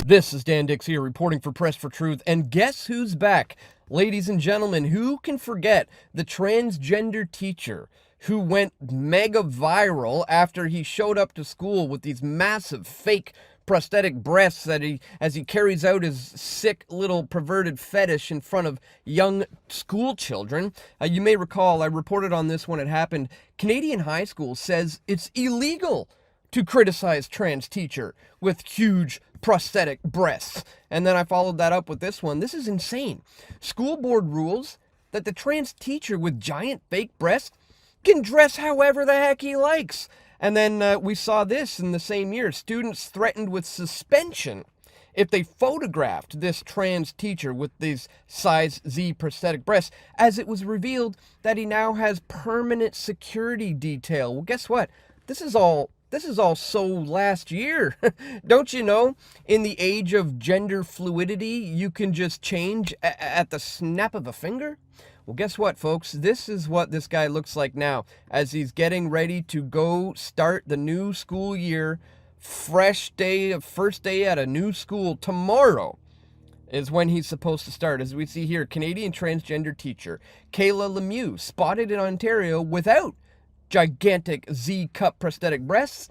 This is Dan Dicks here reporting for Press for Truth, and guess who's back? Ladies and gentlemen, who can forget the transgender teacher who went mega viral after he showed up to school with these massive fake prosthetic breasts that as he carries out his sick little perverted fetish in front of young school children. You may recall I reported on this when it happened. Canadian high school says it's illegal to criticize trans teacher with huge prosthetic breasts. And then I followed that up with this one. This is insane. School board rules that the trans teacher with giant fake breasts can dress however the heck he likes. And then we saw this in the same year. Students threatened with suspension if they photographed this trans teacher with these size Z prosthetic breasts, as it was revealed that he now has permanent security detail. Well, guess what? This is all so last year. Don't you know, in the age of gender fluidity, you can just change at the snap of a finger? Well, guess what, folks? This is what this guy looks like now as he's getting ready to go start the new school year. First day at a new school tomorrow is when he's supposed to start. As we see here, Canadian transgender teacher Kayla Lemieux spotted in Ontario without gigantic Z-cup prosthetic breasts.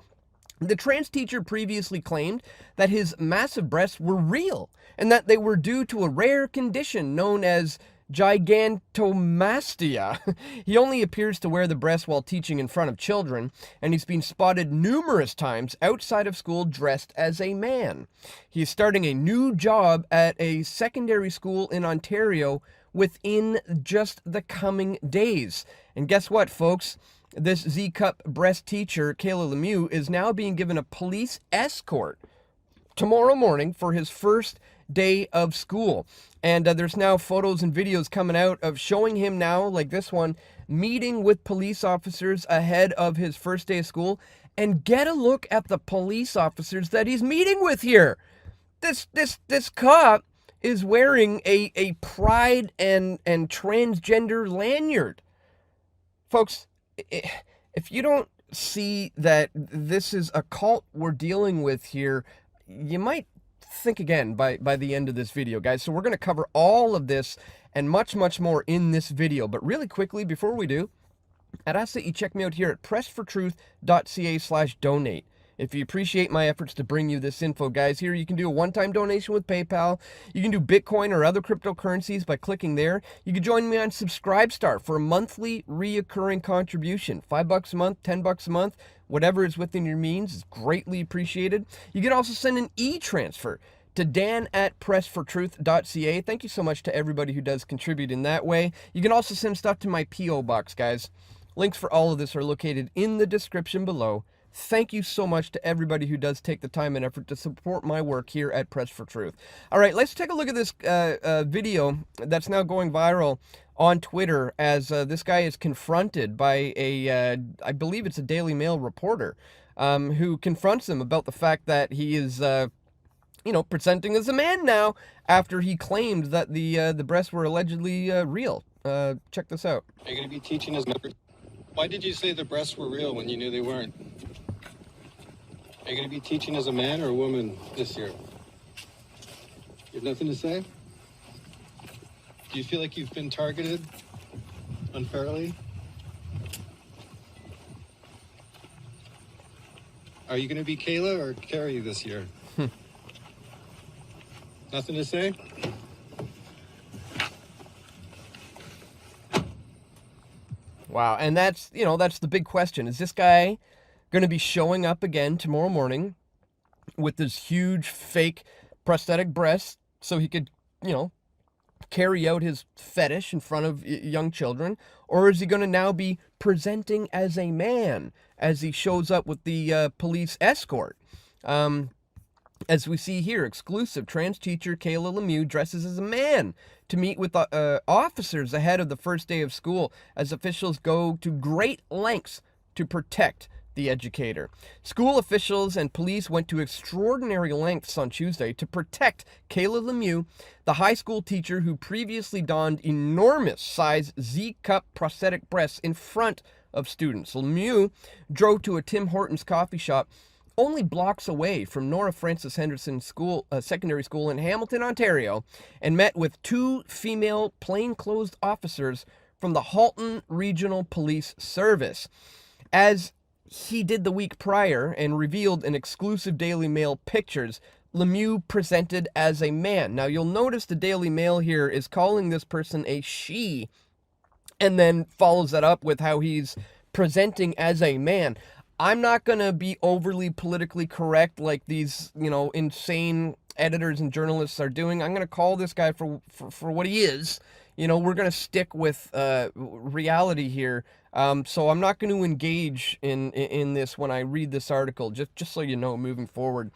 The trans teacher previously claimed that his massive breasts were real and that they were due to a rare condition known as gigantomastia. He only appears to wear the breasts while teaching in front of children, and he's been spotted numerous times outside of school dressed as a man. He's starting a new job at a secondary school in Ontario within just the coming days. And guess what, folks? This Z-cup breast teacher, Kayla Lemieux, is now being given a police escort tomorrow morning for his first day of school. And there's now photos and videos coming out of showing him now, like this one, meeting with police officers ahead of his first day of school. And get a look at the police officers that he's meeting with here. This cop is wearing a pride and transgender lanyard. Folks, if you don't see that this is a cult we're dealing with here, you might think again by the end of this video, guys. So we're going to cover all of this and much more in this video. But really quickly, before we do, I'd ask that you check me out here at pressfortruth.ca/donate. If you appreciate my efforts to bring you this info, guys, here you can do a one-time donation with PayPal. You can do Bitcoin or other cryptocurrencies by clicking there. You can join me on Subscribestar for a monthly reoccurring contribution. $5 a month, $10 a month, whatever is within your means is greatly appreciated. You can also send an e-transfer to dan@pressfortruth.ca. Thank you so much to everybody who does contribute in that way. You can also send stuff to my P.O. box, guys. Links for all of this are located in the description below. Thank you so much to everybody who does take the time and effort to support my work here at Press for Truth. All right, let's take a look at this video that's now going viral on Twitter as this guy is confronted by I believe it's a Daily Mail reporter who confronts him about the fact that he is, presenting as a man now after he claimed that the breasts were allegedly real. Check this out. Are you going to be teaching as members? Why did you say the breasts were real when you knew they weren't? Are you going to be teaching as a man or a woman this year? You have nothing to say? Do you feel like you've been targeted unfairly? Are you going to be Kayla or Carrie this year? Nothing to say? Wow, and that's the big question. Is this guy going to be showing up again tomorrow morning with this huge fake prosthetic breast so he could, carry out his fetish in front of young children? Or is he going to now be presenting as a man as he shows up with the police escort? As we see here, exclusive trans teacher Kayla Lemieux dresses as a man to meet with officers ahead of the first day of school as officials go to great lengths to protect the educator. School officials and police went to extraordinary lengths on Tuesday to protect Kayla Lemieux, the high school teacher who previously donned enormous size Z-cup prosthetic breasts in front of students. Lemieux drove to a Tim Hortons coffee shop only blocks away from Nora Francis Henderson School, Secondary School in Hamilton, Ontario, and met with 2 female plainclothes officers from the Halton Regional Police Service. As he did the week prior and revealed in exclusive Daily Mail pictures, Lemieux presented as a man. Now, you'll notice the Daily Mail here is calling this person a she, and then follows that up with how he's presenting as a man. I'm not going to be overly politically correct like these, insane editors and journalists are doing. I'm going to call this guy for what he is. We're going to stick with reality here. So I'm not going to engage in this when I read this article, just so you know, moving forward.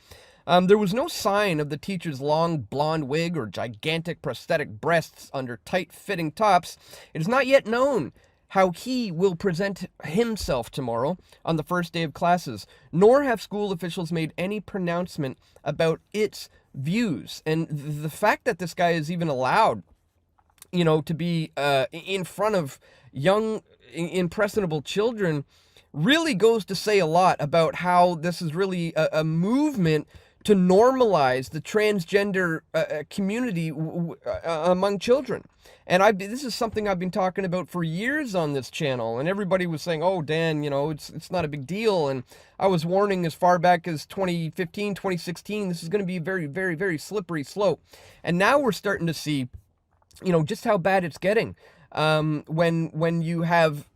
There was no sign of the teacher's long blonde wig or gigantic prosthetic breasts under tight-fitting tops. It is not yet known how he will present himself tomorrow on the first day of classes, nor have school officials made any pronouncement about its views. And the fact that this guy is even allowed, to be in front of young, impressionable children really goes to say a lot about how this is really a movement to normalize the transgender community among children. And this is something I've been talking about for years on this channel, and everybody was saying, oh, Dan, it's not a big deal. And I was warning as far back as 2015, 2016, this is going to be a very, very, very slippery slope. And now we're starting to see, just how bad it's getting when you have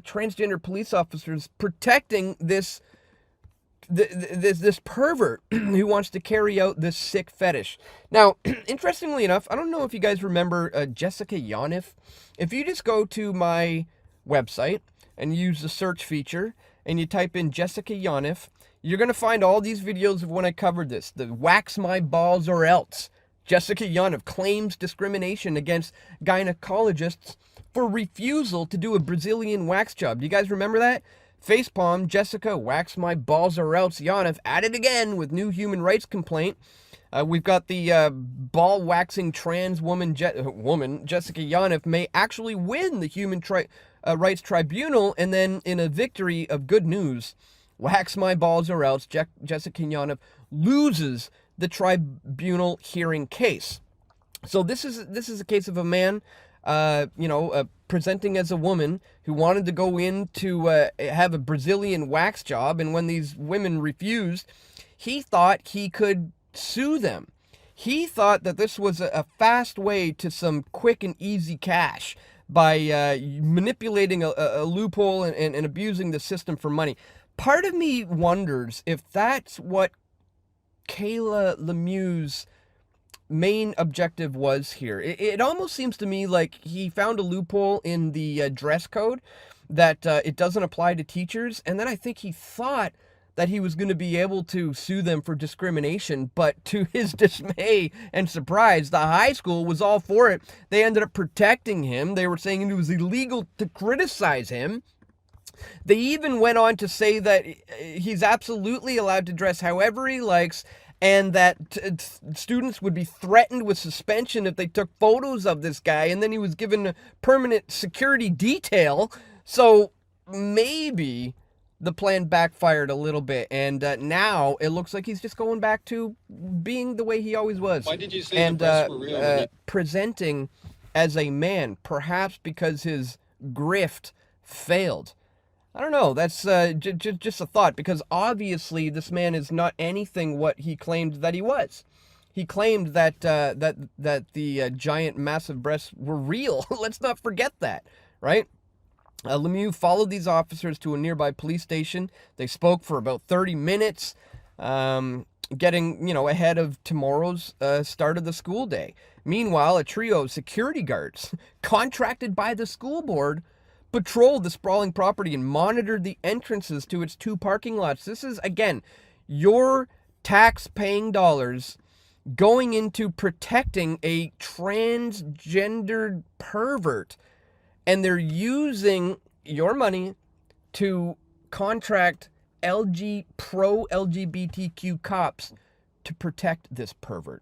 transgender police officers protecting this pervert who wants to carry out this sick fetish. Now, interestingly enough, I don't know if you guys remember Jessica Yaniv. If you just go to my website and use the search feature and you type in Jessica Yaniv, you're going to find all these videos of when I covered this. The wax my balls or else. Jessica Yaniv claims discrimination against gynecologists for refusal to do a Brazilian wax job. Do you guys remember that? Facepalm, Jessica, wax my balls or else. Yaniv at it again with new human rights complaint. We've got the ball waxing trans woman, Jessica Yaniv, may actually win the Human Rights Tribunal, and then in a victory of good news, wax my balls or else, Jessica Yaniv loses the tribunal hearing case. So this is a case of a man, presenting as a woman who wanted to go in to have a Brazilian wax job, and when these women refused, he thought he could sue them. He thought that this was a fast way to some quick and easy cash by manipulating a loophole and abusing the system for money. Part of me wonders if that's what Kayla Lemieux's main objective was here. It almost seems to me like he found a loophole in the dress code that it doesn't apply to teachers, and then I think he thought that he was going to be able to sue them for discrimination, but to his dismay and surprise, the high school was all for it. They ended up protecting him. They were saying it was illegal to criticize him. They even went on to say that he's absolutely allowed to dress however he likes, and that students would be threatened with suspension if they took photos of this guy, and then he was given a permanent security detail. So maybe the plan backfired a little bit, and now it looks like he's just going back to being the way he always was. Why did you say the breasts were real? Presenting as a man, perhaps because his grift failed. I don't know. That's just a thought, because obviously this man is not anything what he claimed that he was. He claimed that the giant, massive breasts were real. Let's not forget that, right? Lemieux followed these officers to a nearby police station. They spoke for about 30 minutes, getting ahead of tomorrow's start of the school day. Meanwhile, a trio of security guards contracted by the school board patrolled the sprawling property and monitored the entrances to its 2 parking lots. This is, again, your tax-paying dollars going into protecting a transgendered pervert, and they're using your money to contract pro-LGBTQ cops to protect this pervert.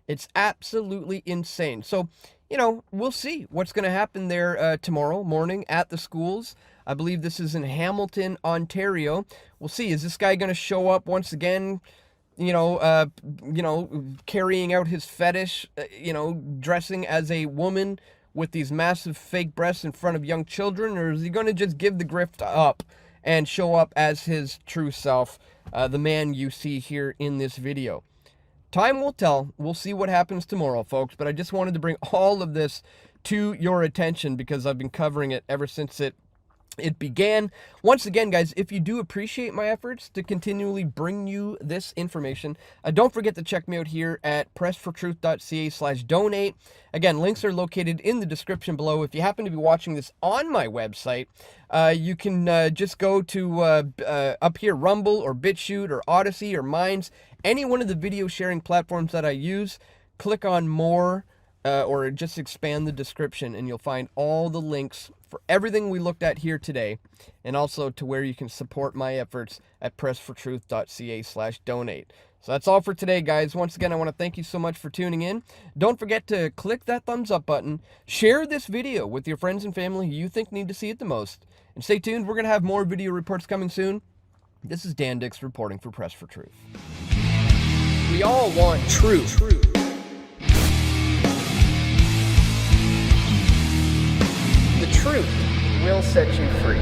It's absolutely insane. So, you know, we'll see what's going to happen there tomorrow morning at the schools. I believe this is in Hamilton, Ontario. We'll see. Is this guy going to show up once again, carrying out his fetish, dressing as a woman with these massive fake breasts in front of young children? Or is he going to just give the grift up and show up as his true self, the man you see here in this video? Time will tell. We'll see what happens tomorrow, folks. But I just wanted to bring all of this to your attention because I've been covering it ever since it began. Once again, guys, if you do appreciate my efforts to continually bring you this information, don't forget to check me out here at pressfortruth.ca/donate. Again, links are located in the description below. If you happen to be watching this on my website, you can just go to up here, Rumble or BitChute or Odyssey or Minds, any one of the video sharing platforms that I use. Click on more or just expand the description and you'll find all the links for everything we looked at here today, and also to where you can support my efforts at pressfortruth.ca/donate. So that's all for today, guys. Once again, I want to thank you so much for tuning in. Don't forget to click that thumbs up button. Share this video with your friends and family who you think need to see it the most. And stay tuned. We're going to have more video reports coming soon. This is Dan Dicks reporting for Press for Truth. We all want truth. The truth will set you free.